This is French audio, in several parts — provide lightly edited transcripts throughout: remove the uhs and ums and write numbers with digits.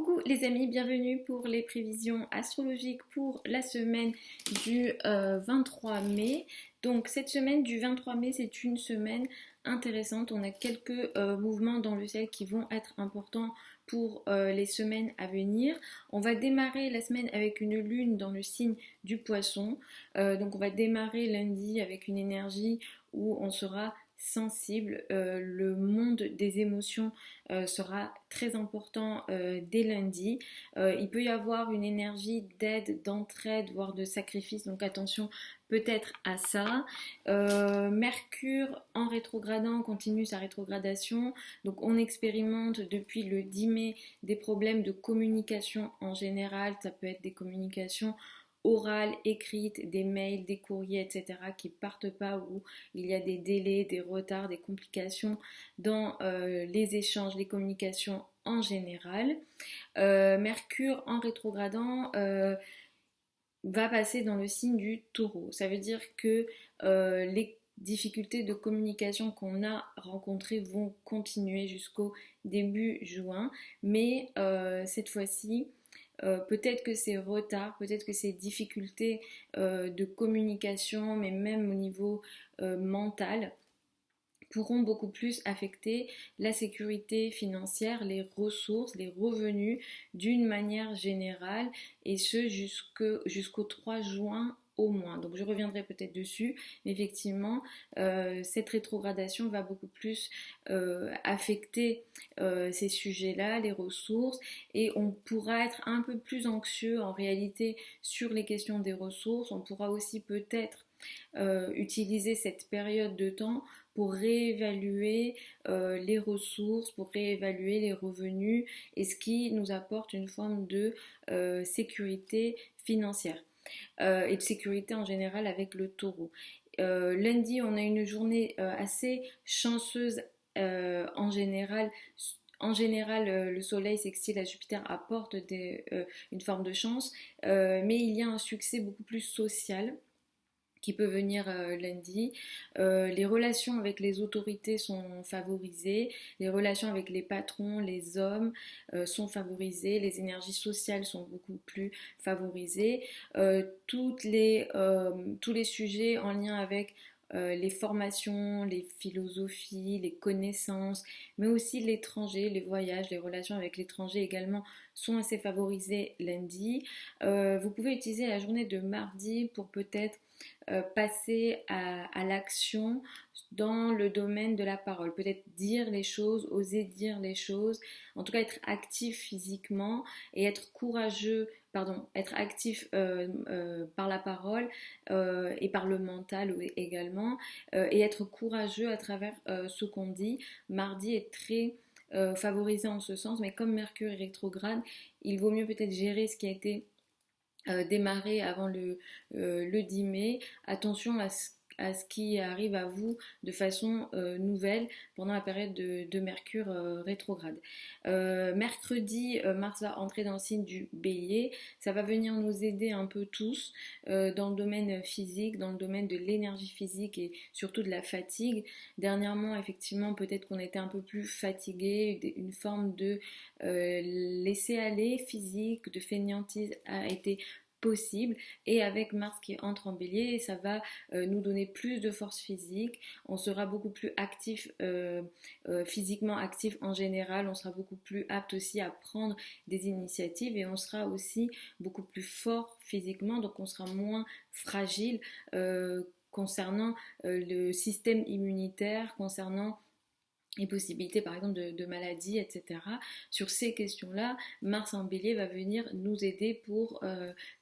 Coucou les amis, bienvenue pour les prévisions astrologiques pour la semaine du 23 mai. Donc cette semaine du 23 mai, c'est une semaine intéressante. On a quelques mouvements dans le ciel qui vont être importants pour les semaines à venir. On va démarrer la semaine avec une lune dans le signe du poisson. Donc on va démarrer lundi avec une énergie où on sera sensible. Le monde des émotions sera très important dès lundi. Il peut y avoir une énergie d'aide, d'entraide, voire de sacrifice, donc attention peut-être à ça. Mercure en rétrogradant continue sa rétrogradation, donc on expérimente depuis le 10 mai des problèmes de communication en général. Ça peut être des communications orales, écrites, des mails, des courriers, etc. qui partent pas, où il y a des délais, des retards, des complications dans les échanges, les communications en général. Mercure en rétrogradant va passer dans le signe du taureau. Ça veut dire que les difficultés de communication qu'on a rencontrées vont continuer jusqu'au début juin, mais cette fois-ci, peut-être que ces retards, peut-être que ces difficultés de communication, mais même au niveau mental, pourront beaucoup plus affecter la sécurité financière, les ressources, les revenus d'une manière générale, et ce jusqu'au 3 juin au moins. Donc je reviendrai peut-être dessus, mais effectivement, cette rétrogradation va beaucoup plus affecter ces sujets-là, les ressources, et on pourra être un peu plus anxieux en réalité sur les questions des ressources. On pourra aussi peut-être utiliser cette période de temps pour réévaluer les ressources, pour réévaluer les revenus, et ce qui nous apporte une forme de sécurité financière et de sécurité en général avec le taureau. Lundi, on a une journée assez chanceuse en général. En général, le soleil sextile à Jupiter apporte une forme de chance, mais il y a un succès beaucoup plus social qui peut venir lundi. Les relations avec les autorités sont favorisées, les relations avec les patrons, les hommes sont favorisées, les énergies sociales sont beaucoup plus favorisées. Tous les sujets en lien avec les formations, les philosophies, les connaissances, mais aussi l'étranger, les voyages, les relations avec l'étranger également sont assez favorisées lundi. Vous pouvez utiliser la journée de mardi pour peut-être passer à l'action dans le domaine de la parole, peut-être dire les choses, oser dire les choses, en tout cas être actif physiquement et être courageux, être actif par la parole et par le mental également, et être courageux à travers ce qu'on dit. Mardi est très favorisé en ce sens, mais comme Mercure est rétrograde, il vaut mieux peut-être gérer ce qui a été démarrer avant le 10 mai. Attention à ce qui arrive à vous de façon nouvelle pendant la période de Mercure rétrograde. Mercredi, Mars va entrer dans le signe du Bélier. Ça va venir nous aider un peu tous dans le domaine physique, dans le domaine de l'énergie physique et surtout de la fatigue. Dernièrement, effectivement, peut-être qu'on était un peu plus fatigué, une forme de laisser-aller physique, de fainéantise a été possible, et avec Mars qui entre en Bélier, ça va nous donner plus de force physique. On sera beaucoup plus actif, physiquement actif en général. On sera beaucoup plus apte aussi à prendre des initiatives, et on sera aussi beaucoup plus fort physiquement, donc on sera moins fragile concernant le système immunitaire, concernant les possibilités par exemple de maladies, etc. Sur ces questions-là, Mars en Bélier va venir nous aider pour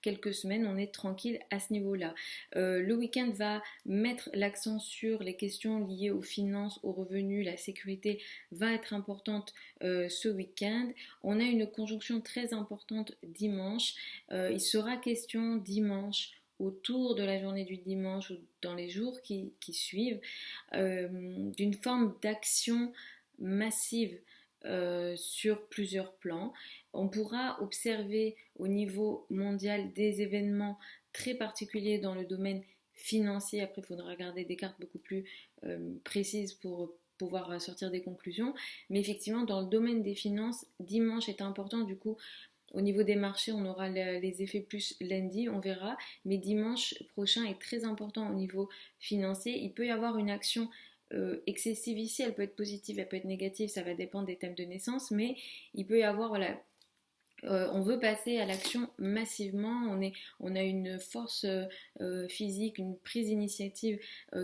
quelques semaines. On est tranquille à ce niveau-là. Le week-end va mettre l'accent sur les questions liées aux finances, aux revenus. La sécurité va être importante ce week-end. On a une conjonction très importante dimanche. Il sera question dimanche, autour de la journée du dimanche ou dans les jours qui suivent, d'une forme d'action massive sur plusieurs plans. On pourra observer au niveau mondial des événements très particuliers dans le domaine financier. Après, il faudra regarder des cartes beaucoup plus précises pour pouvoir sortir des conclusions. Mais effectivement, dans le domaine des finances, dimanche est important. Du coup, au niveau des marchés, on aura les effets plus lundi, on verra. Mais dimanche prochain est très important au niveau financier. Il peut y avoir une action excessive ici, elle peut être positive, elle peut être négative, ça va dépendre des thèmes de naissance, mais il peut y avoir, voilà, on veut passer à l'action massivement, on a une force physique, une prise d'initiative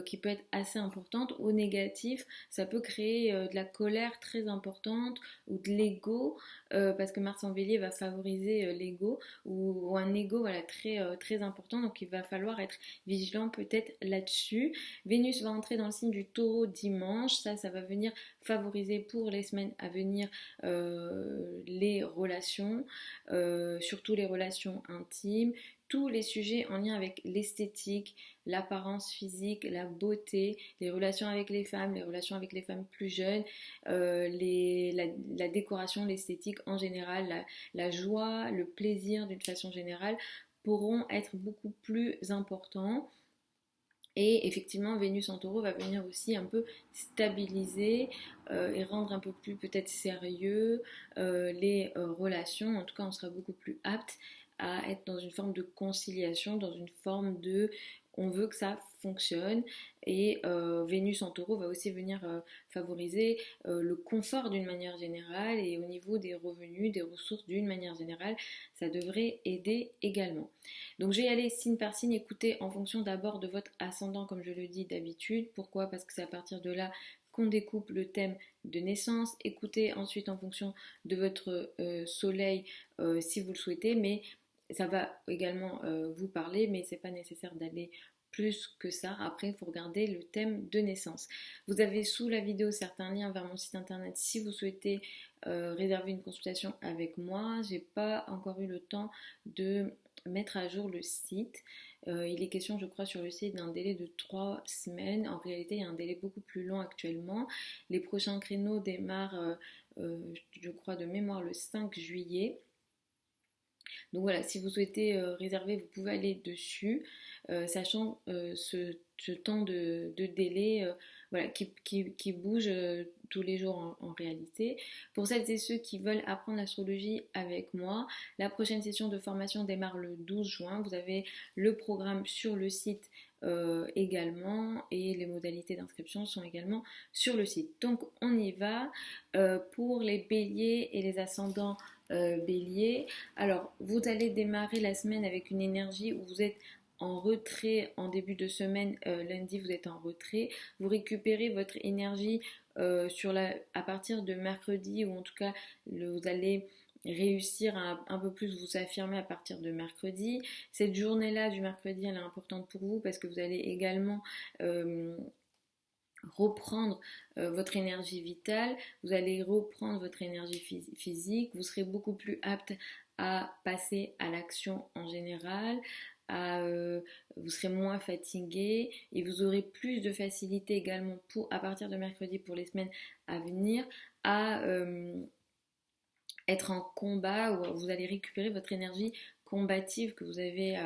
qui peut être assez importante. Au négatif, ça peut créer de la colère très importante ou de l'ego, parce que Mars en Bélier va favoriser l'ego ou un ego voilà, très important, donc il va falloir être vigilant peut-être là-dessus. Vénus va entrer dans le signe du Taureau dimanche, ça va venir favoriser pour les semaines à venir les relations, surtout les relations intimes, tous les sujets en lien avec l'esthétique, l'apparence physique, la beauté, les relations avec les femmes plus jeunes, la décoration, l'esthétique en général, la joie, le plaisir d'une façon générale pourront être beaucoup plus importants. Et effectivement, Vénus en taureau va venir aussi un peu stabiliser et rendre un peu plus peut-être sérieux les relations. En tout cas, on sera beaucoup plus apte à être dans une forme de conciliation, dans une forme de on veut que ça fonctionne. Et Vénus en taureau va aussi venir favoriser le confort d'une manière générale et au niveau des revenus, des ressources d'une manière générale, ça devrait aider également. Donc je vais y aller signe par signe, écoutez en fonction d'abord de votre ascendant comme je le dis d'habitude. Pourquoi? Parce que c'est à partir de là qu'on découpe le thème de naissance. Écoutez ensuite en fonction de votre soleil si vous le souhaitez, mais ça va également vous parler, mais c'est pas nécessaire d'aller plus que ça. Après, il faut regarder le thème de naissance. Vous avez sous la vidéo certains liens vers mon site internet si vous souhaitez réserver une consultation avec moi. J'ai pas encore eu le temps de mettre à jour le site. Il est question, je crois, sur le site d'un délai de 3 semaines. En réalité, il y a un délai beaucoup plus long actuellement. Les prochains créneaux démarrent, je crois, de mémoire le 5 juillet. Donc voilà, si vous souhaitez réserver, vous pouvez aller dessus, sachant ce temps de délai voilà, qui bouge tous les jours en réalité. Pour celles et ceux qui veulent apprendre l'astrologie avec moi, la prochaine session de formation démarre le 12 juin. Vous avez le programme sur le site également et les modalités d'inscription sont également sur le site. Donc on y va. Pour les béliers et les ascendants bélier. Alors, vous allez démarrer la semaine avec une énergie où vous êtes en retrait en début de semaine. Lundi, vous êtes en retrait. Vous récupérez votre énergie à partir de mercredi, ou en tout cas, vous allez réussir à un peu plus vous affirmer à partir de mercredi. Cette journée-là du mercredi, elle est importante pour vous parce que vous allez également reprendre votre énergie vitale, vous allez reprendre votre énergie physique, vous serez beaucoup plus apte à passer à l'action en général, vous serez moins fatigué et vous aurez plus de facilité également à partir de mercredi pour les semaines à venir à être en combat, où vous allez récupérer votre énergie combative que vous avez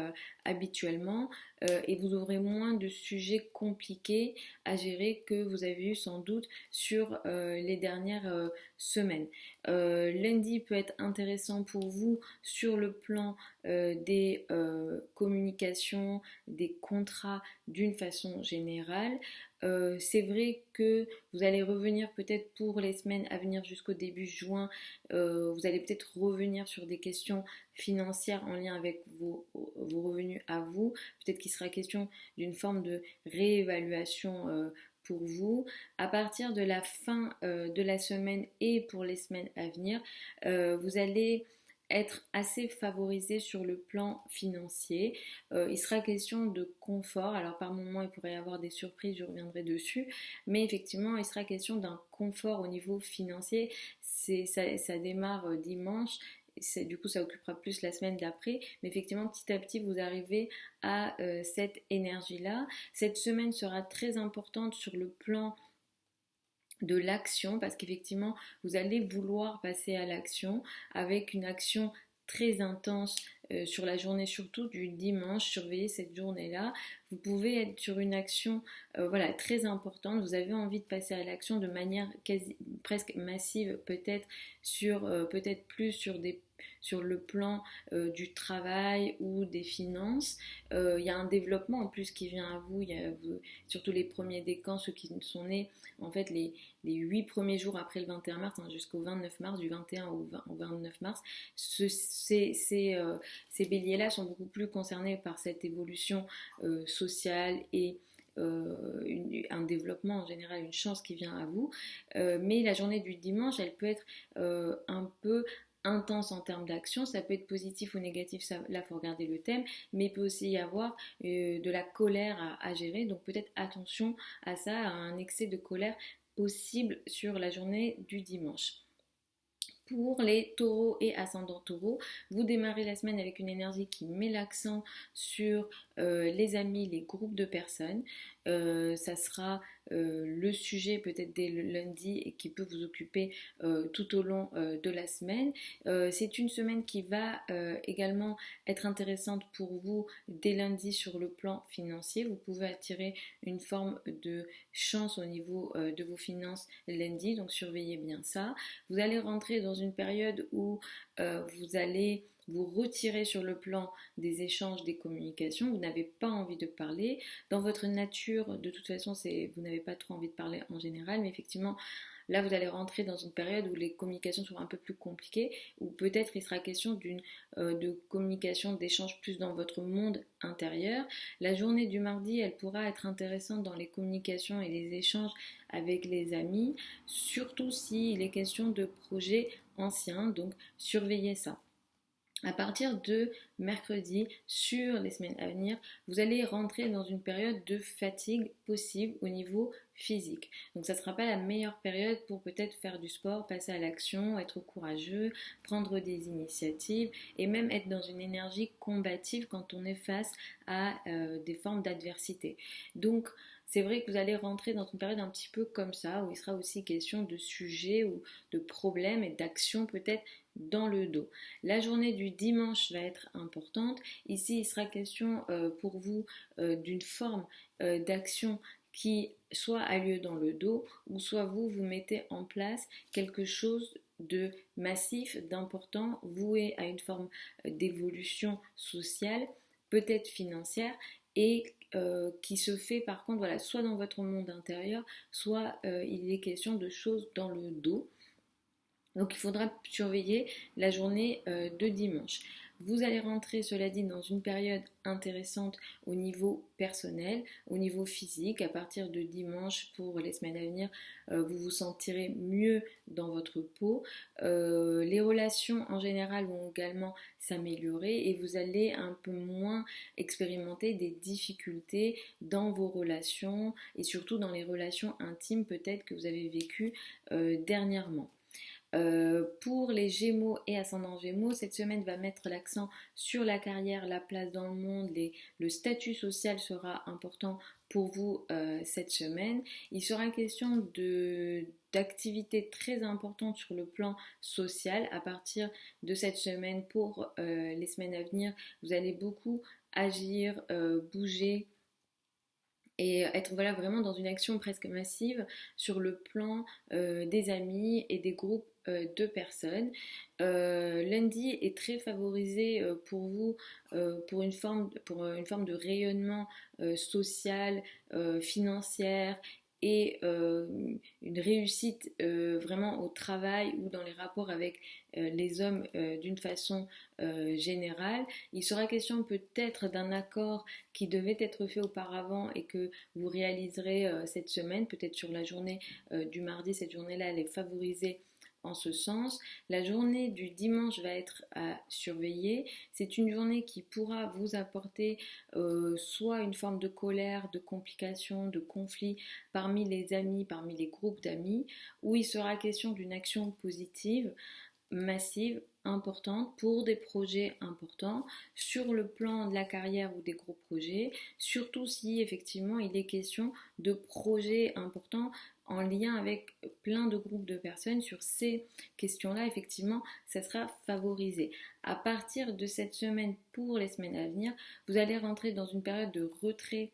habituellement et vous aurez moins de sujets compliqués à gérer que vous avez eu sans doute sur les dernières semaines. Lundi peut être intéressant pour vous sur le plan des communications, des contrats d'une façon générale. C'est vrai que vous allez revenir peut-être pour les semaines à venir jusqu'au début juin, vous allez peut-être revenir sur des questions financières en lien avec vos revenus à vous. Peut-être qu'il sera question d'une forme de réévaluation pour vous. À partir de la fin de la semaine et pour les semaines à venir, vous allez être assez favorisé sur le plan financier. Il sera question de confort. Alors par moment il pourrait y avoir des surprises, je reviendrai dessus, mais effectivement il sera question d'un confort au niveau financier. Ça démarre dimanche. Du coup ça occupera plus la semaine d'après, mais effectivement petit à petit vous arrivez à cette énergie là. Cette semaine sera très importante sur le plan de l'action parce qu'effectivement vous allez vouloir passer à l'action avec une action très intense sur la journée, surtout du dimanche. Surveillez cette journée-là. Vous pouvez être sur une action voilà, très importante. Vous avez envie de passer à l'action de manière presque massive, peut-être peut-être plus sur le plan du travail ou des finances. Il y a un développement en plus qui vient à vous. Il y a surtout les premiers décans, ceux qui sont nés en fait les 8 premiers jours après le 21 mars hein, jusqu'au 29 mars, du 21 au 29 mars. Ces béliers-là sont beaucoup plus concernés par cette évolution sociale et un développement en général, une chance qui vient à vous. Mais la journée du dimanche, elle peut être un peu intense en termes d'action, ça peut être positif ou négatif, ça, là il faut regarder le thème, mais il peut aussi y avoir de la colère à gérer, donc peut-être attention à ça, à un excès de colère possible sur la journée du dimanche. Pour les taureaux et ascendants taureaux, vous démarrez la semaine avec une énergie qui met l'accent sur les amis, les groupes de personnes. Ça sera le sujet peut-être dès le lundi et qui peut vous occuper tout au long de la semaine. C'est une semaine qui va également être intéressante pour vous dès lundi sur le plan financier. Vous pouvez attirer une forme de chance au niveau de vos finances lundi, donc surveillez bien ça. Vous allez rentrer dans une période où vous allez vous retirer sur le plan des échanges, des communications, vous n'avez pas envie de parler. Dans votre nature, de toute façon, vous n'avez pas trop envie de parler en général, mais effectivement, là, vous allez rentrer dans une période où les communications sont un peu plus compliquées, où peut-être il sera question de communication, d'échange plus dans votre monde intérieur. La journée du mardi, elle pourra être intéressante dans les communications et les échanges avec les amis, surtout s'il est question de projets anciens, donc surveillez ça. À partir de mercredi, sur les semaines à venir, vous allez rentrer dans une période de fatigue possible au niveau physique. Donc ça ne sera pas la meilleure période pour peut-être faire du sport, passer à l'action, être courageux, prendre des initiatives et même être dans une énergie combative quand on est face à des formes d'adversité. Donc c'est vrai que vous allez rentrer dans une période un petit peu comme ça, où il sera aussi question de sujets ou de problèmes et d'actions peut-être dans le dos. La journée du dimanche va être importante. Ici, il sera question pour vous d'une forme d'action qui soit a lieu dans le dos ou soit vous mettez en place quelque chose de massif, d'important, voué à une forme d'évolution sociale, peut-être financière et qui se fait par contre voilà, soit dans votre monde intérieur, soit il est question de choses dans le dos. Donc il faudra surveiller la journée de dimanche. Vous allez rentrer, cela dit, dans une période intéressante au niveau personnel, au niveau physique. À partir de dimanche, pour les semaines à venir, vous vous sentirez mieux dans votre peau. Les relations en général vont également s'améliorer et vous allez un peu moins expérimenter des difficultés dans vos relations et surtout dans les relations intimes peut-être que vous avez vécues dernièrement. Pour les Gémeaux et ascendants Gémeaux, cette semaine va mettre l'accent sur la carrière, la place dans le monde, le statut social sera important pour vous cette semaine. Il sera question d'activités très importantes sur le plan social à partir de cette semaine. Pour les semaines à venir, vous allez beaucoup agir, bouger et être voilà, vraiment dans une action presque massive sur le plan des amis et des groupes de personnes. Lundi est très favorisé pour vous pour une forme de rayonnement social, financière et une réussite vraiment au travail ou dans les rapports avec les hommes d'une façon générale. Il sera question peut-être d'un accord qui devait être fait auparavant et que vous réaliserez cette semaine, peut-être sur la journée du mardi. Cette journée-là, elle est favorisée en ce sens. La journée du dimanche va être à surveiller. C'est une journée qui pourra vous apporter soit une forme de colère, de complications, de conflits parmi les amis, parmi les groupes d'amis, où il sera question d'une action positive, massive, importante pour des projets importants sur le plan de la carrière ou des gros projets, surtout si effectivement il est question de projets importants en lien avec plein de groupes de personnes sur ces questions-là, effectivement, ça sera favorisé. À partir de cette semaine, pour les semaines à venir, vous allez rentrer dans une période de retrait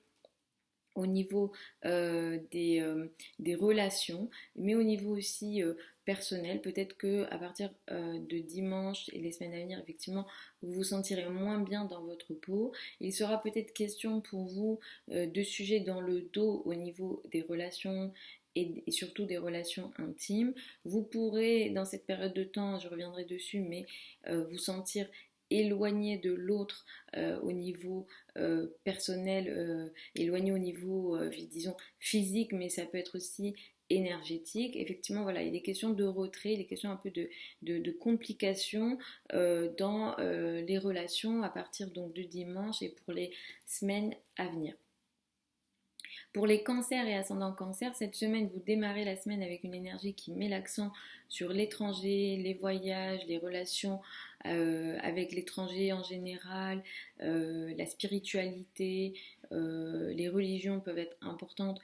au niveau des relations, mais au niveau aussi personnel. Peut-être que à partir de dimanche et les semaines à venir, effectivement, vous vous sentirez moins bien dans votre peau. Il sera peut-être question pour vous de sujets dans le dos au niveau des relations et surtout des relations intimes. Vous pourrez, dans cette période de temps, je reviendrai dessus, mais vous sentir éloigné de l'autre au niveau personnel, éloigné au niveau, disons, physique, mais ça peut être aussi énergétique. Effectivement, voilà, il est question de retrait, il est question un peu de complications dans les relations à partir donc de dimanche et pour les semaines à venir. Pour les cancers et ascendants cancer, cette semaine, vous démarrez la semaine avec une énergie qui met l'accent sur l'étranger, les voyages, les relations avec l'étranger en général, la spiritualité, les religions peuvent être importantes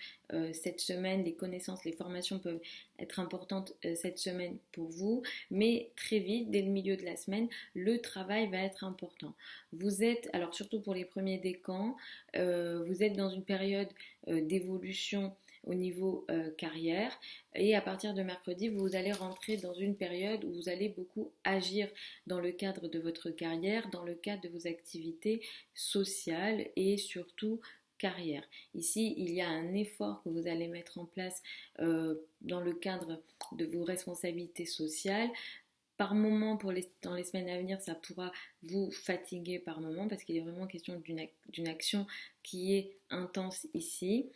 cette semaine, les connaissances, les formations peuvent être importantes cette semaine pour vous, mais très vite, dès le milieu de la semaine, le travail va être important. Vous êtes, alors surtout pour les premiers décans, vous êtes dans une période d'évolution au niveau carrière et à partir de mercredi vous allez rentrer dans une période où vous allez beaucoup agir dans le cadre de votre carrière, dans le cadre de vos activités sociales et surtout carrière. Ici, il y a un effort que vous allez mettre en place dans le cadre de vos responsabilités sociales. Par moment, dans les semaines à venir, ça pourra vous fatiguer par moment parce qu'il est vraiment question d'une action qui est intense ici.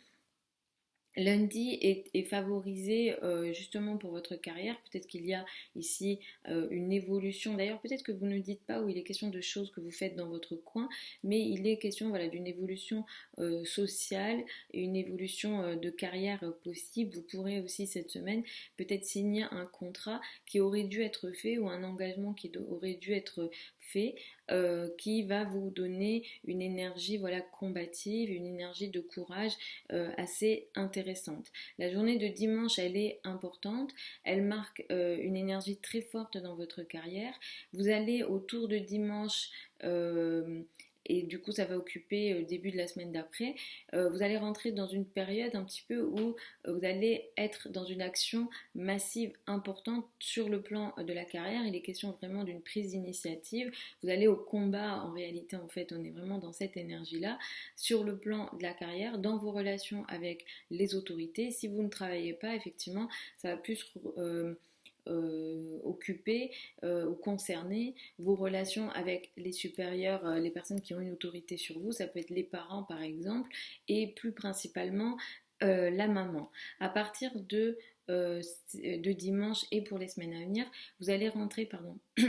Lundi est favorisé justement pour votre carrière. Peut-être qu'il y a ici une évolution. D'ailleurs, peut-être que vous ne dites pas où il est question de choses que vous faites dans votre coin, mais il est question voilà, d'une évolution sociale et une évolution de carrière possible. Vous pourrez aussi cette semaine peut-être signer un contrat qui aurait dû être fait ou un engagement qui aurait dû être fait qui va vous donner une énergie voilà, combative, une énergie de courage assez intéressante. La journée de dimanche, elle est importante, elle marque une énergie très forte dans votre carrière. Vous allez autour de dimanche et du coup ça va occuper le début de la semaine d'après, vous allez rentrer dans une période un petit peu où vous allez être dans une action massive importante sur le plan de la carrière. Il est question vraiment d'une prise d'initiative, vous allez au combat en réalité, en fait on est vraiment dans cette énergie là sur le plan de la carrière, dans vos relations avec les autorités. Si vous ne travaillez pas, effectivement ça va plus occuper ou concerner vos relations avec les supérieurs, les personnes qui ont une autorité sur vous. Ça peut être les parents par exemple, et plus principalement la maman. À partir de dimanche et pour les semaines à venir, vous allez rentrer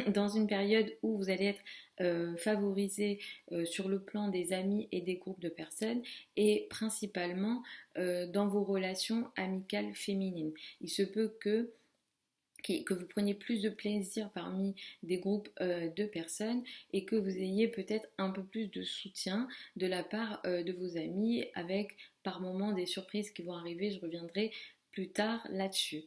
dans une période où vous allez être favorisé sur le plan des amis et des groupes de personnes et principalement dans vos relations amicales féminines. Il se peut que vous preniez plus de plaisir parmi des groupes de personnes et que vous ayez peut-être un peu plus de soutien de la part de vos amis avec par moments des surprises qui vont arriver. Je reviendrai plus tard là-dessus.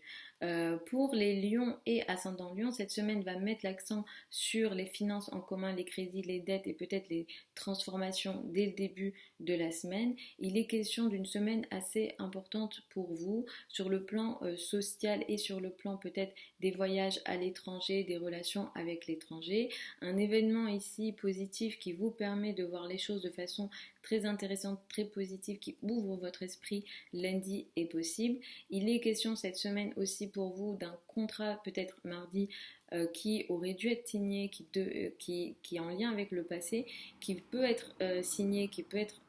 Pour les lions et ascendants lions, cette semaine va mettre l'accent sur les finances en commun, les crédits, les dettes et peut-être les transformations dès le début de la semaine. Il est question d'une semaine assez importante pour vous sur le plan social et sur le plan peut-être des voyages à l'étranger, des relations avec l'étranger. Un événement ici positif qui vous permet de voir les choses de façon très intéressante, très positive, qui ouvre votre esprit. Lundi est possible. Il est question cette semaine aussi pour vous d'un contrat peut-être mardi qui aurait dû être signé, qui est en lien avec le passé, qui peut être signé, qui peut être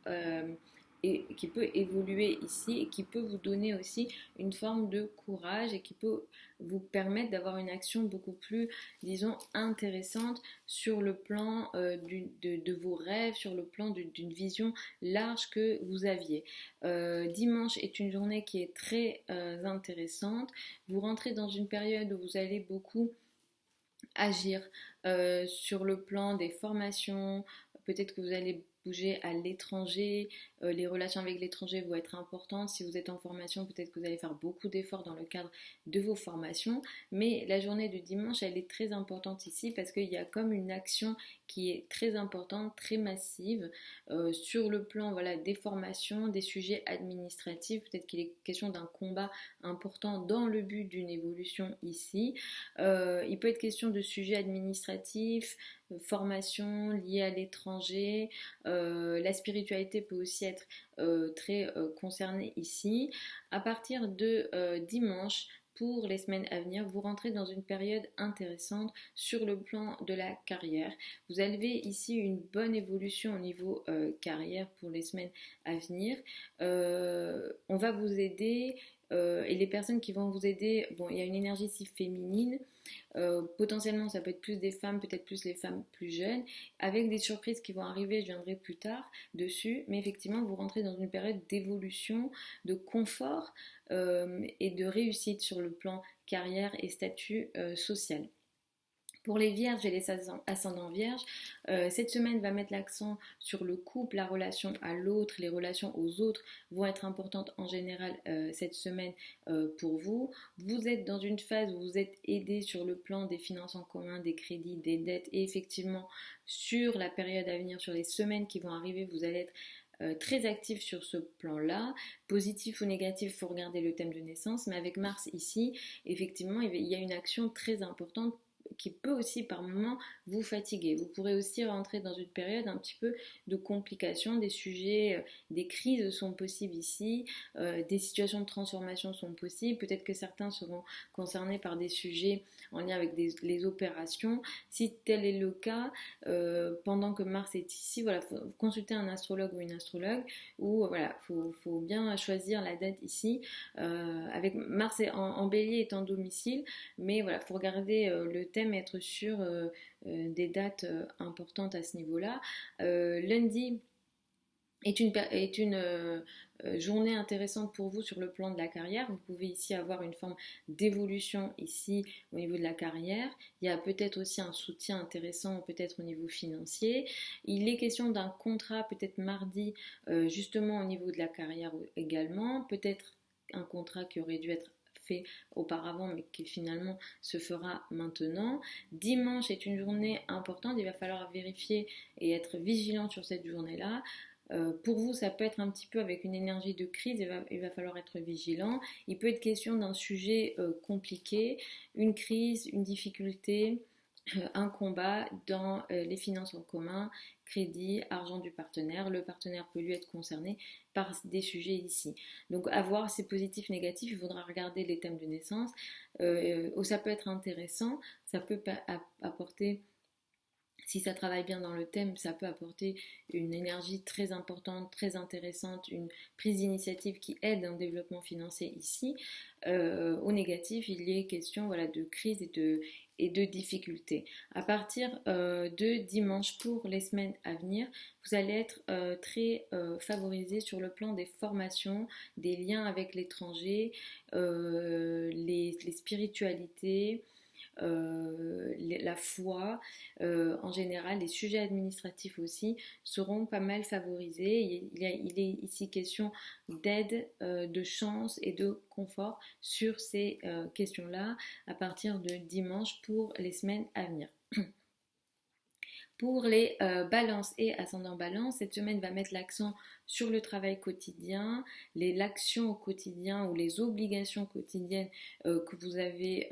et qui peut évoluer ici et qui peut vous donner aussi une forme de courage et qui peut vous permettre d'avoir une action beaucoup plus, disons, intéressante sur le plan de vos rêves, sur le plan d'une vision large que vous aviez. Dimanche est une journée qui est très intéressante. Vous rentrez dans une période où vous allez beaucoup agir sur le plan des formations. Peut-être que vous allez bouger à l'étranger, les relations avec l'étranger vont être importantes. Si vous êtes en formation, peut-être que vous allez faire beaucoup d'efforts dans le cadre de vos formations. Mais la journée de dimanche, elle est très importante ici parce qu'il y a comme une action qui est très importante, très massive, sur le plan voilà, des formations, des sujets administratifs. Peut-être qu'il est question d'un combat important dans le but d'une évolution ici. Il peut être question de sujets administratifs, formation liée à l'étranger. La spiritualité peut aussi être très concernée ici. À partir de dimanche, pour les semaines à venir, vous rentrez dans une période intéressante sur le plan de la carrière. Vous avez ici une bonne évolution au niveau carrière pour les semaines à venir. On va vous aider et les personnes qui vont vous aider, bon, il y a une énergie ici féminine. Potentiellement, ça peut être plus des femmes, peut-être plus les femmes plus jeunes, avec des surprises qui vont arriver, je viendrai plus tard dessus, mais effectivement, vous rentrez dans une période d'évolution, de confort et de réussite sur le plan carrière et statut social. Pour les vierges et les ascendants vierges, cette semaine va mettre l'accent sur le couple, la relation à l'autre, les relations aux autres vont être importantes en général cette semaine pour vous. Vous êtes dans une phase où vous êtes aidé sur le plan des finances en commun, des crédits, des dettes et effectivement sur la période à venir, sur les semaines qui vont arriver, vous allez être très actif sur ce plan-là, positif ou négatif, il faut regarder le thème de naissance, mais avec Mars ici, effectivement, il y a une action très importante qui peut aussi par moments vous fatiguer. Vous pourrez aussi rentrer dans une période un petit peu de complications, des sujets, des crises sont possibles ici, des situations de transformation sont possibles, peut-être que certains seront concernés par des sujets en lien avec les opérations. Si tel est le cas, pendant que Mars est ici, voilà, faut consulter un astrologue ou une astrologue, ou voilà, faut bien choisir la date ici. Avec Mars en bélier est en domicile, mais voilà, faut regarder le thème et être sûr des dates importantes à ce niveau-là. Lundi est une journée intéressante pour vous sur le plan de la carrière. Vous pouvez ici avoir une forme d'évolution ici au niveau de la carrière. Il y a peut-être aussi un soutien intéressant peut-être au niveau financier. Il est question d'un contrat peut-être mardi justement au niveau de la carrière également. Peut-être un contrat qui aurait dû être fait auparavant mais qui finalement se fera maintenant. Dimanche est une journée importante, il va falloir vérifier et être vigilant sur cette journée-là. Pour vous, ça peut être un petit peu avec une énergie de crise, il va falloir être vigilant. Il peut être question d'un sujet compliqué, une crise, une difficulté, un combat dans les finances en commun, crédit, argent du partenaire. Le partenaire peut lui être concerné par des sujets ici. Donc à voir, c'est positif, négatif, il faudra regarder les thèmes de naissance. Ça peut être intéressant, ça peut apporter... Si ça travaille bien dans le thème, ça peut apporter une énergie très importante, très intéressante, une prise d'initiative qui aide dans le développement financier ici. Au négatif, il est question voilà, de crise et de difficultés. À partir de dimanche pour les semaines à venir, vous allez être très favorisé sur le plan des formations, des liens avec l'étranger, les spiritualités, la foi, en général, les sujets administratifs aussi seront pas mal favorisés. Il est ici question d'aide, de chance et de confort sur ces questions-là à partir de dimanche pour les semaines à venir. Pour les balances et ascendant balance, cette semaine va mettre l'accent sur le travail quotidien, l'action au quotidien ou les obligations quotidiennes que vous avez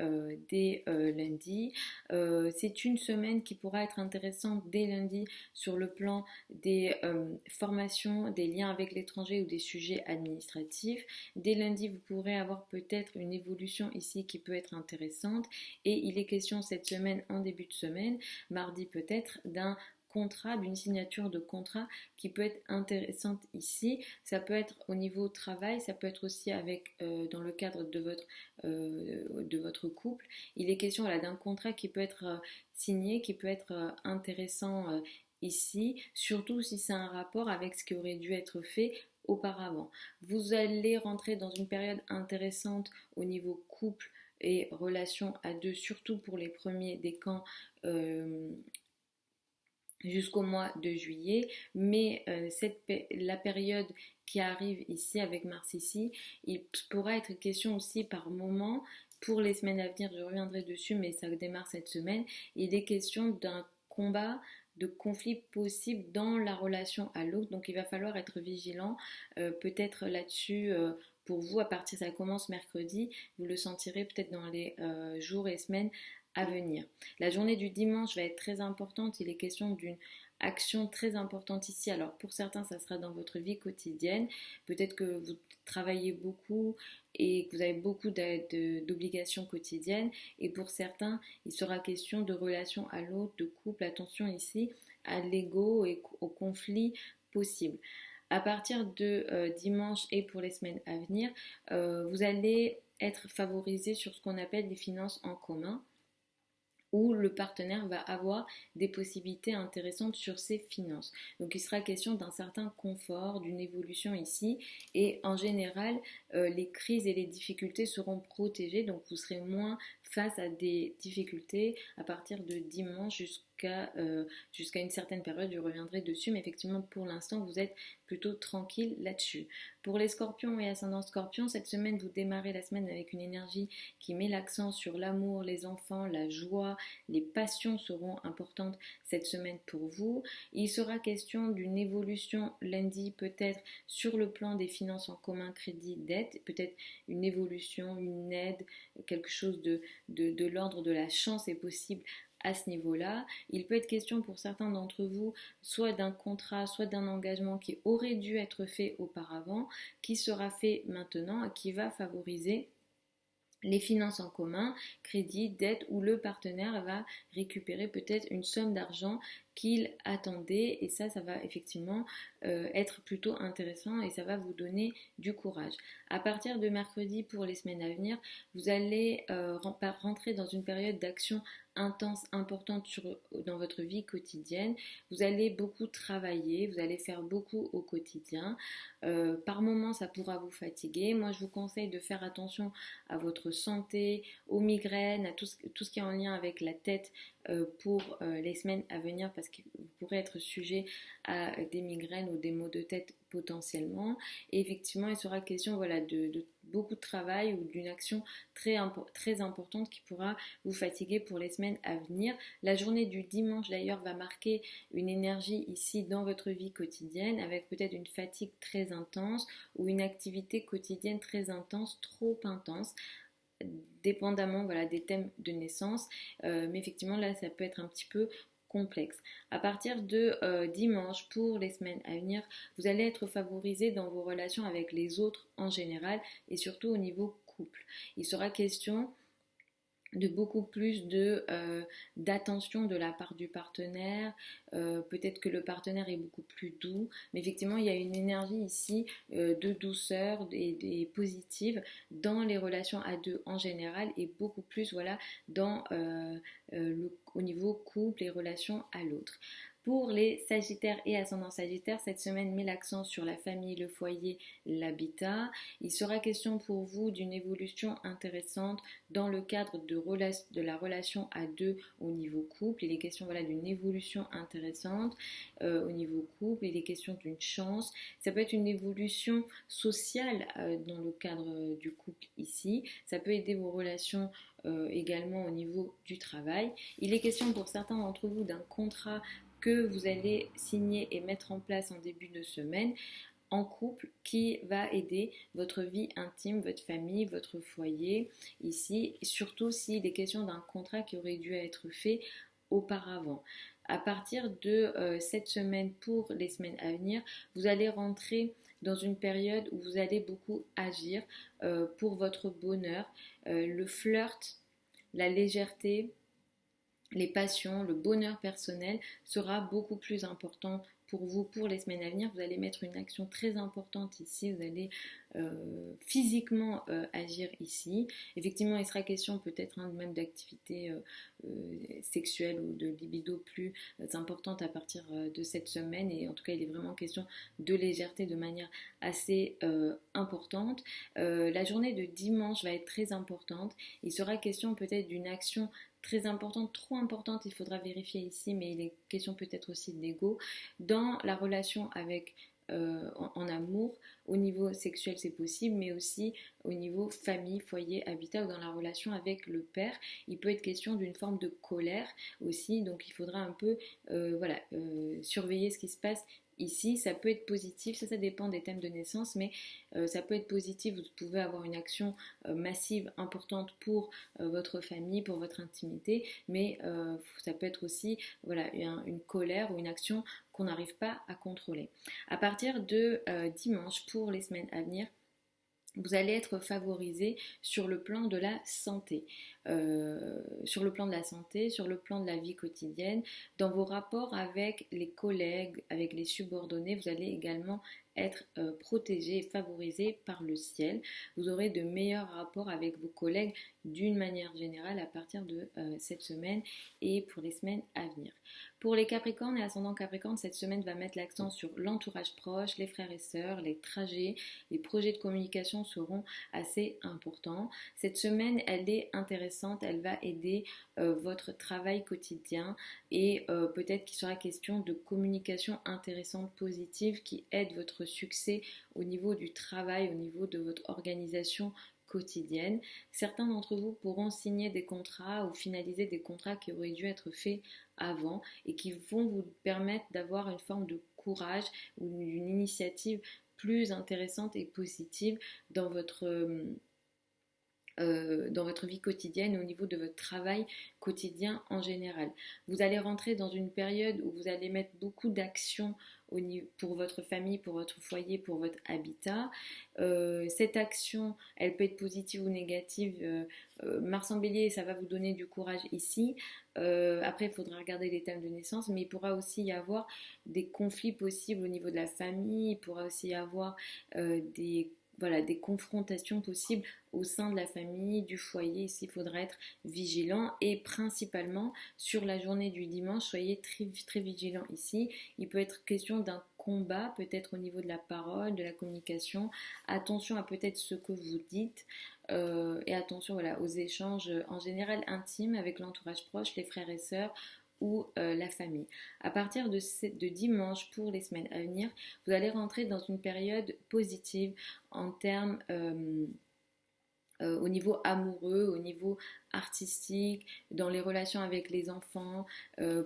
dès lundi. C'est une semaine qui pourra être intéressante dès lundi sur le plan des formations, des liens avec l'étranger ou des sujets administratifs. Dès lundi, vous pourrez avoir peut-être une évolution ici qui peut être intéressante et il est question cette semaine, en début de semaine, mardi peut-être, d'un contrat, d'une signature de contrat qui peut être intéressante ici. Ça peut être au niveau travail, ça peut être aussi avec dans le cadre de votre couple. Il est question voilà, d'un contrat qui peut être signé, qui peut être intéressant ici, surtout si c'est un rapport avec ce qui aurait dû être fait auparavant. Vous allez rentrer dans une période intéressante au niveau couple et relations à deux, surtout pour les premiers décans jusqu'au mois de juillet, mais la période qui arrive ici avec Mars ici, il pourra être question aussi par moment, pour les semaines à venir, je reviendrai dessus, mais ça démarre cette semaine, il est question d'un combat, de conflit possible dans la relation à l'autre, donc il va falloir être vigilant, peut-être là-dessus. Pour vous, à partir, ça commence mercredi, vous le sentirez peut-être dans les jours et semaines à venir. La journée du dimanche va être très importante, il est question d'une action très importante ici. Alors pour certains, ça sera dans votre vie quotidienne, peut-être que vous travaillez beaucoup et que vous avez beaucoup d'obligations quotidiennes, et pour certains, il sera question de relation à l'autre, de couple, attention ici à l'ego et au conflit possible. À partir de dimanche et pour les semaines à venir, vous allez être favorisé sur ce qu'on appelle les finances en commun, où le partenaire va avoir des possibilités intéressantes sur ses finances. Donc il sera question d'un certain confort, d'une évolution ici, et en général, les crises et les difficultés seront protégées, donc vous serez moins face à des difficultés à partir de dimanche jusqu'à une certaine période, je reviendrai dessus, mais effectivement pour l'instant vous êtes plutôt tranquille là-dessus. Pour les scorpions et ascendants scorpions, cette semaine vous démarrez la semaine avec une énergie qui met l'accent sur l'amour, les enfants, la joie, les passions seront importantes cette semaine pour vous. Il sera question d'une évolution lundi peut-être sur le plan des finances en commun, crédit, dette, peut-être une évolution, une aide, quelque chose de l'ordre de la chance est possible à ce niveau-là. Il peut être question pour certains d'entre vous soit d'un contrat, soit d'un engagement qui aurait dû être fait auparavant, qui sera fait maintenant et qui va favoriser les finances en commun, crédit, dette, où le partenaire va récupérer peut-être une somme d'argent qu'il attendait, et ça va effectivement être plutôt intéressant et ça va vous donner du courage. À partir de mercredi pour les semaines à venir, vous allez rentrer dans une période d'action intense, importante dans votre vie quotidienne. Vous allez beaucoup travailler, vous allez faire beaucoup au quotidien. Par moments, ça pourra vous fatiguer. Moi, je vous conseille de faire attention à votre santé, aux migraines, à tout ce qui est en lien avec la tête pour les semaines à venir, parce que vous pourrez être sujet à des migraines ou des maux de tête potentiellement. Et effectivement, il sera question de beaucoup de travail ou d'une action très importante qui pourra vous fatiguer pour les semaines à venir. La journée du dimanche d'ailleurs va marquer une énergie ici dans votre vie quotidienne, avec peut-être une fatigue très intense ou une activité quotidienne très intense, trop intense, dépendamment des thèmes de naissance, mais effectivement là ça peut être un petit peu complexe. À partir de dimanche pour les semaines à venir, vous allez être favorisé dans vos relations avec les autres en général et surtout au niveau couple. Il sera question de beaucoup plus d'attention de la part du partenaire, peut-être que le partenaire est beaucoup plus doux, mais effectivement il y a une énergie ici de douceur et positive dans les relations à deux en général, et beaucoup plus dans au niveau couple et relations à l'autre. Pour les Sagittaires et ascendants Sagittaires, cette semaine met l'accent sur la famille, le foyer, l'habitat. Il sera question pour vous d'une évolution intéressante dans le cadre de la relation à deux au niveau couple. Il est question d'une évolution intéressante au niveau couple. Il est question d'une chance. Ça peut être une évolution sociale dans le cadre du couple ici. Ça peut aider vos relations également au niveau du travail. Il est question pour certains d'entre vous d'un contrat que vous allez signer et mettre en place en début de semaine en couple, qui va aider votre vie intime, votre famille, votre foyer ici, surtout s'il est question d'un contrat qui aurait dû être fait auparavant. À partir de cette semaine pour les semaines à venir, vous allez rentrer dans une période où vous allez beaucoup agir pour votre bonheur, le flirt, la légèreté, les passions, le bonheur personnel sera beaucoup plus important pour vous, pour les semaines à venir, vous allez mettre une action très importante ici, vous allez physiquement agir ici. Effectivement, il sera question peut-être même d'activités sexuelles ou de libido plus importantes à partir de cette semaine, et en tout cas, il est vraiment question de légèreté de manière assez importante. La journée de dimanche va être très importante. Il sera question peut-être d'une action très importante, trop importante, il faudra vérifier ici, mais il est question peut-être aussi d'ego dans la relation avec en amour. Au niveau sexuel c'est possible, mais aussi au niveau famille, foyer, habitat, ou dans la relation avec le père. Il peut être question d'une forme de colère aussi, donc il faudra un peu surveiller ce qui se passe ici. Ça peut être positif, ça dépend des thèmes de naissance, mais ça peut être positif. Vous pouvez avoir une action massive, importante pour votre famille, pour votre intimité, mais ça peut être aussi une colère ou une action qu'on n'arrive pas à contrôler. À partir de dimanche, pour les semaines à venir, vous allez être favorisé sur le plan de la santé, sur le plan de la vie quotidienne, dans vos rapports avec les collègues, avec les subordonnés. Vous allez également être protégé et favorisé par le ciel. Vous aurez de meilleurs rapports avec vos collègues d'une manière générale à partir de cette semaine et pour les semaines à venir. Pour les Capricornes et ascendants Capricorne, cette semaine va mettre l'accent sur l'entourage proche, les frères et sœurs, les trajets, les projets de communication seront assez importants. Cette semaine, elle est intéressante, elle va aider votre travail quotidien, et peut-être qu'il sera question de communication intéressante, positive, qui aide votre succès au niveau du travail, au niveau de votre organisation quotidienne. Certains d'entre vous pourront signer des contrats ou finaliser des contrats qui auraient dû être faits avant et qui vont vous permettre d'avoir une forme de courage ou une initiative plus intéressante et positive dans votre vie quotidienne, au niveau de votre travail quotidien en général. Vous allez rentrer dans une période où vous allez mettre beaucoup d'actions pour votre famille, pour votre foyer, pour votre habitat. Cette action, elle peut être positive ou négative. Mars en Bélier, ça va vous donner du courage ici. Après, il faudra regarder les thèmes de naissance, mais il pourra aussi y avoir des conflits possibles au niveau de la famille. Il pourra aussi y avoir des confrontations possibles au sein de la famille, du foyer. Ici, il faudra être vigilant, et principalement sur la journée du dimanche, soyez très, très vigilant ici. Il peut être question d'un combat, peut-être au niveau de la parole, de la communication. Attention à peut-être ce que vous dites, et attention aux échanges en général intimes avec l'entourage proche, les frères et sœurs, ou la famille. À partir de dimanche, pour les semaines à venir, vous allez rentrer dans une période positive en termes au niveau amoureux, au niveau artistique, dans les relations avec les enfants.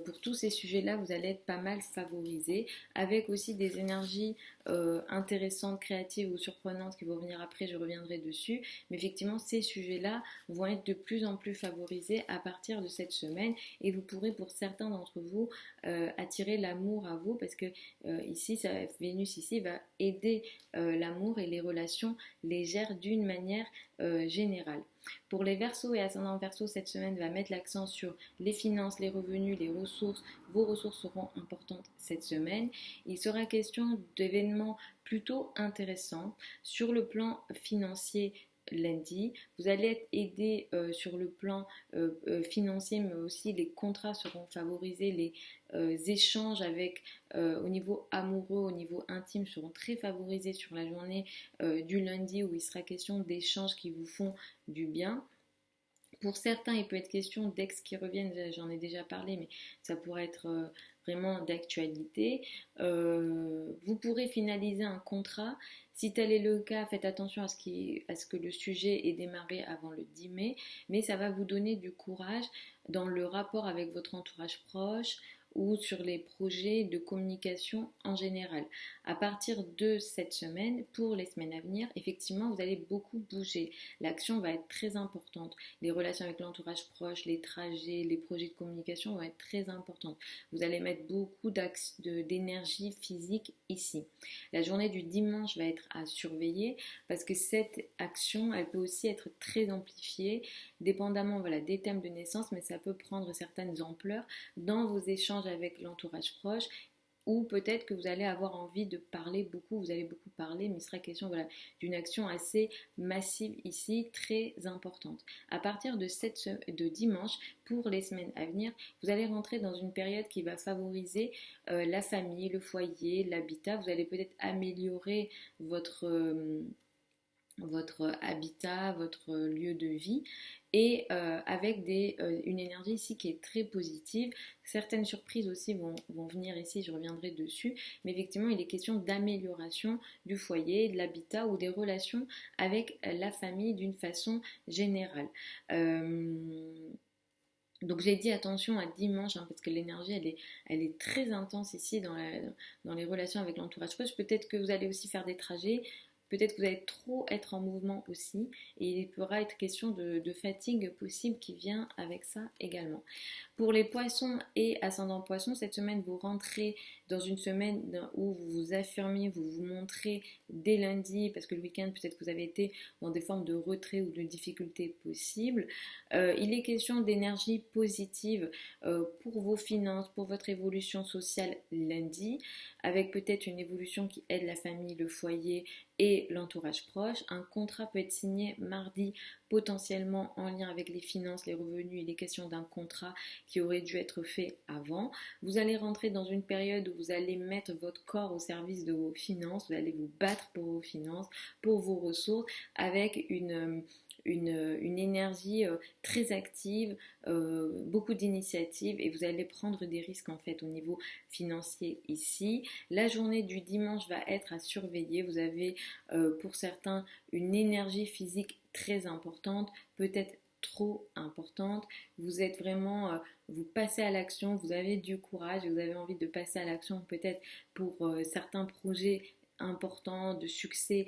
Pour tous ces sujets-là, vous allez être pas mal favorisé, avec aussi des énergies intéressantes, créatives ou surprenantes qui vont venir après, je reviendrai dessus. Mais effectivement, ces sujets-là vont être de plus en plus favorisés à partir de cette semaine, et vous pourrez, pour certains d'entre vous, attirer l'amour à vous, parce que ici, Vénus ici va aider l'amour et les relations légères d'une manière générale. Pour les Verseaux et ascendants Verseaux, cette semaine va mettre l'accent sur les finances, les revenus, les ressources. Vos ressources seront importantes cette semaine. Il sera question d'événements plutôt intéressants sur le plan financier. Lundi, vous allez être aidé sur le plan financier, mais aussi les contrats seront favorisés, les échanges au niveau amoureux, au niveau intime seront très favorisés sur la journée du lundi, où il sera question d'échanges qui vous font du bien. Pour certains, il peut être question d'ex qui reviennent, j'en ai déjà parlé, mais ça pourrait être vraiment d'actualité. Vous pourrez finaliser un contrat. Si tel est le cas, faites attention à ce que le sujet ait démarré avant le 10 mai, mais ça va vous donner du courage dans le rapport avec votre entourage proche ou sur les projets de communication en général. À partir de cette semaine, pour les semaines à venir, effectivement, vous allez beaucoup bouger. L'action va être très importante. Les relations avec l'entourage proche, les trajets, les projets de communication vont être très importantes. Vous allez mettre beaucoup d'énergie physique ici. La journée du dimanche va être à surveiller, parce que cette action, elle peut aussi être très amplifiée, dépendamment des thèmes de naissance, mais ça peut prendre certaines ampleurs dans vos échanges avec l'entourage proche, ou peut-être que vous allez avoir envie de parler beaucoup, vous allez beaucoup parler, mais il sera question voilà, d'une action assez massive ici, très importante. À partir de dimanche, pour les semaines à venir, vous allez rentrer dans une période qui va favoriser la famille, le foyer, l'habitat. Vous allez peut-être améliorer votre habitat, votre lieu de vie et avec une énergie ici qui est très positive. Certaines surprises aussi vont venir ici, je reviendrai dessus, mais effectivement il est question d'amélioration du foyer, de l'habitat ou des relations avec la famille d'une façon générale. Donc j'ai dit attention à dimanche hein, parce que l'énergie elle est très intense ici dans les relations avec l'entourage proche. Peut-être que vous allez aussi faire des trajets, peut-être que vous allez trop être en mouvement aussi et il pourra être question de fatigue possible qui vient avec ça également. Pour les poissons et ascendants poissons, cette semaine vous rentrez dans une semaine où vous vous affirmez, vous vous montrez dès lundi parce que le week-end peut-être que vous avez été dans des formes de retrait ou de difficultés possibles. Il est question d'énergie positive pour vos finances, pour votre évolution sociale lundi, avec peut-être une évolution qui aide la famille, le foyer et l'entourage proche. Un contrat peut être signé mardi, potentiellement en lien avec les finances, les revenus. Il est question d'un contrat qui aurait dû être fait avant. Vous allez rentrer dans une période où vous allez mettre votre corps au service de vos finances, vous allez vous battre pour vos finances, pour vos ressources, avec une énergie très active, beaucoup d'initiatives et vous allez prendre des risques en fait au niveau financier ici. La journée du dimanche va être à surveiller. Vous avez pour certains une énergie physique très importante, peut-être trop importante. Vous êtes vraiment, vous passez à l'action, vous avez du courage, vous avez envie de passer à l'action peut-être pour certains projets importants de succès,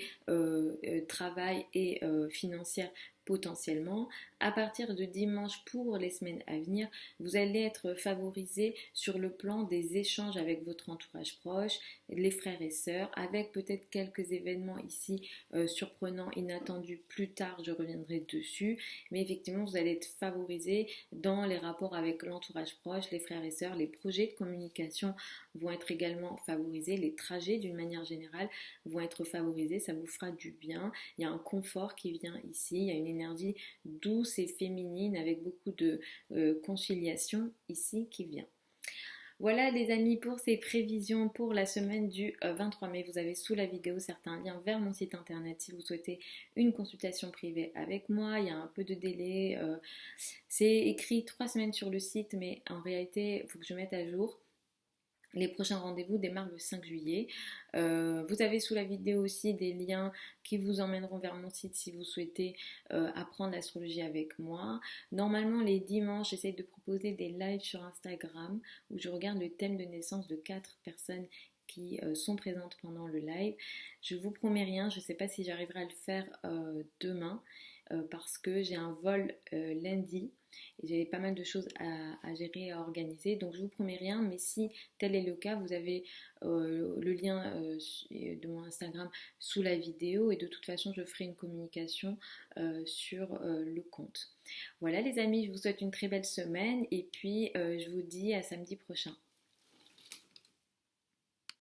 travail et financière potentiellement. À partir de dimanche pour les semaines à venir, vous allez être favorisé sur le plan des échanges avec votre entourage proche, les frères et sœurs, avec peut-être quelques événements ici surprenants, inattendus plus tard, je reviendrai dessus, mais effectivement vous allez être favorisé dans les rapports avec l'entourage proche, les frères et sœurs, les projets de communication vont être également favorisés, les trajets d'une manière générale vont être favorisés, ça vous fera du bien, il y a un confort qui vient ici, il y a une énergie douce et féminine avec beaucoup de conciliation ici qui vient. Voilà les amis pour ces prévisions pour la semaine du 23 mai. Vous avez sous la vidéo certains liens vers mon site internet si vous souhaitez une consultation privée avec moi. Il y a un peu de délai. C'est écrit 3 semaines sur le site mais en réalité il faut que je mette à jour. Les prochains rendez-vous démarrent le 5 juillet. Vous avez sous la vidéo aussi des liens qui vous emmèneront vers mon site si vous souhaitez apprendre l'astrologie avec moi. Normalement, les dimanches, j'essaie de proposer des lives sur Instagram où je regarde le thème de naissance de 4 personnes qui sont présentes pendant le live. Je vous promets rien, je ne sais pas si j'arriverai à le faire demain parce que j'ai un vol lundi et j'ai pas mal de choses à gérer et à organiser, donc je vous promets rien, mais si tel est le cas, vous avez le lien de mon Instagram sous la vidéo et de toute façon je ferai une communication sur le compte. Voilà les amis, je vous souhaite une très belle semaine et puis je vous dis à samedi prochain.